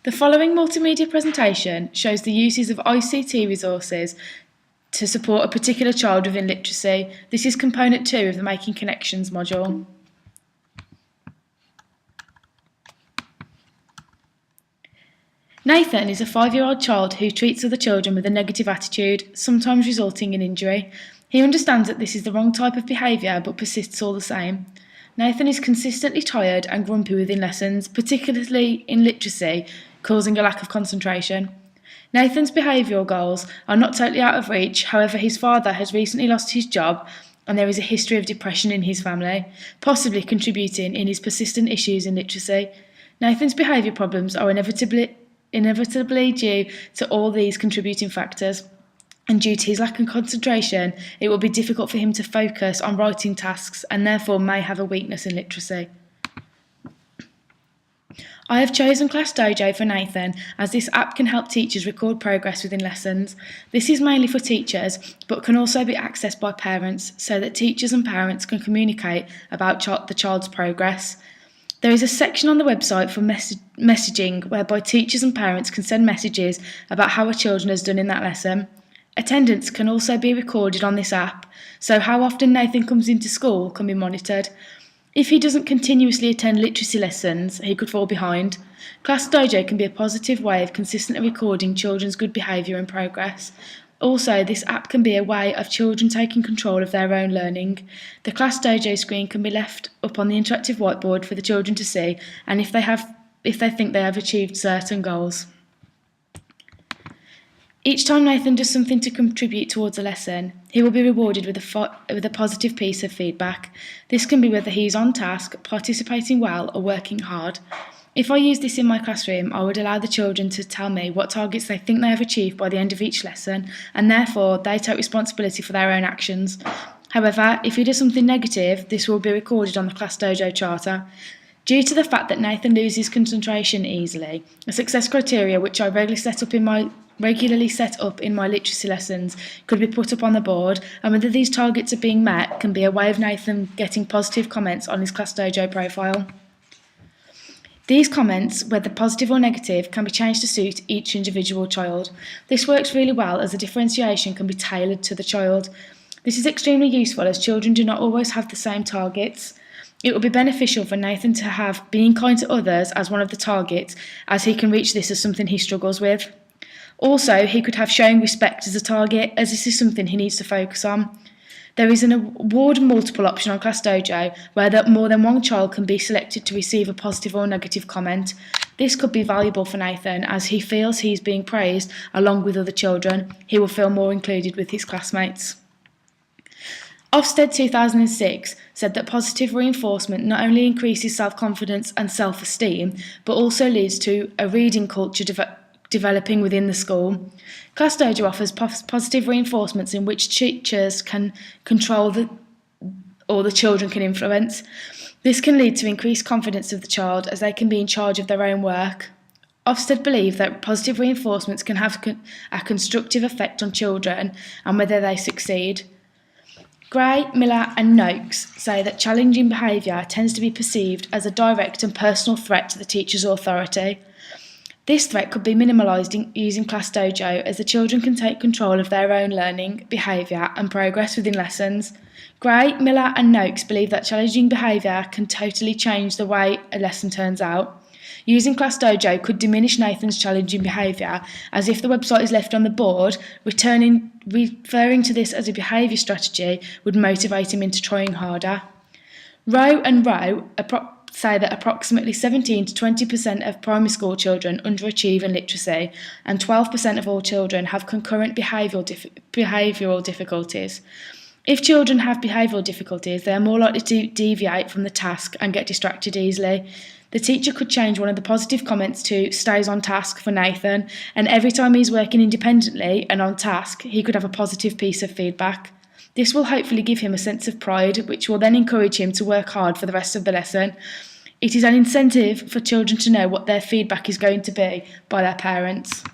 The following multimedia presentation shows the uses of ICT resources to support a particular child within literacy. This is component 2 of the Making Connections module. Nathan is a 5-year-old child who treats other children with a negative attitude, sometimes resulting in injury. He understands that this is the wrong type of behaviour but persists all the same. Nathan is consistently tired and grumpy within lessons, particularly in literacy, causing a lack of concentration. Nathan's behavioural goals are not totally out of reach, however his father has recently lost his job and there is a history of depression in his family, possibly contributing in his persistent issues in literacy. Nathan's behaviour problems are inevitably due to all these contributing factors, and due to his lack of concentration, it will be difficult for him to focus on writing tasks and therefore may have a weakness in literacy. I have chosen Class Dojo for Nathan as this app can help teachers record progress within lessons. This is mainly for teachers but can also be accessed by parents so that teachers and parents can communicate about the child's progress. There is a section on the website for messaging whereby teachers and parents can send messages about how a child has done in that lesson. Attendance can also be recorded on this app, so how often Nathan comes into school can be monitored. If he doesn't continuously attend literacy lessons, he could fall behind. Class Dojo can be a positive way of consistently recording children's good behaviour and progress. Also, this app can be a way of children taking control of their own learning. The Class Dojo screen can be left up on the interactive whiteboard for the children to see, and if they think they have achieved certain goals. Each time Nathan does something to contribute towards a lesson, he will be rewarded with a positive piece of feedback. This can be whether he is on task, participating well, or working hard. If I use this in my classroom, I would allow the children to tell me what targets they think they have achieved by the end of each lesson, and therefore they take responsibility for their own actions. However, if he does something negative, this will be recorded on the Class Dojo charter. Due to the fact that Nathan loses concentration easily, a success criteria which I regularly set up in my literacy lessons could be put up on the board, and whether these targets are being met can be a way of Nathan getting positive comments on his Class Dojo profile. These comments, whether positive or negative, can be changed to suit each individual child. This works really well as the differentiation can be tailored to the child. This is extremely useful as children do not always have the same targets. It will be beneficial for Nathan to have being kind to others as one of the targets, as he can reach this as something he struggles with. Also, he could have showing respect as a target, as this is something he needs to focus on. There is an award multiple option on Class Dojo where more than one child can be selected to receive a positive or negative comment. This could be valuable for Nathan as he feels he is being praised along with other children. He will feel more included with his classmates. Ofsted 2006 said that positive reinforcement not only increases self-confidence and self-esteem, but also leads to a reading culture developing within the school. Class Dojo offers positive reinforcements in which teachers can control or the children can influence. This can lead to increased confidence of the child as they can be in charge of their own work. Ofsted believe that positive reinforcements can have a constructive effect on children and whether they succeed. Gray, Miller and Noakes say that challenging behaviour tends to be perceived as a direct and personal threat to the teacher's authority. This threat could be minimalised using Class Dojo as the children can take control of their own learning, behaviour and progress within lessons. Gray, Miller and Noakes believe that challenging behaviour can totally change the way a lesson turns out. Using Class Dojo could diminish Nathan's challenging behaviour, as if the website is left on the board, referring to this as a behaviour strategy would motivate him into trying harder. Rowe and Rowe say that approximately 17 to 20% of primary school children underachieve in literacy, and 12% of all children have concurrent behavioural difficulties. If children have behavioural difficulties, they are more likely to deviate from the task and get distracted easily. The teacher could change one of the positive comments to stays on task for Nathan, and every time he's working independently and on task, he could have a positive piece of feedback. This will hopefully give him a sense of pride, which will then encourage him to work hard for the rest of the lesson. It is an incentive for children to know what their feedback is going to be by their parents.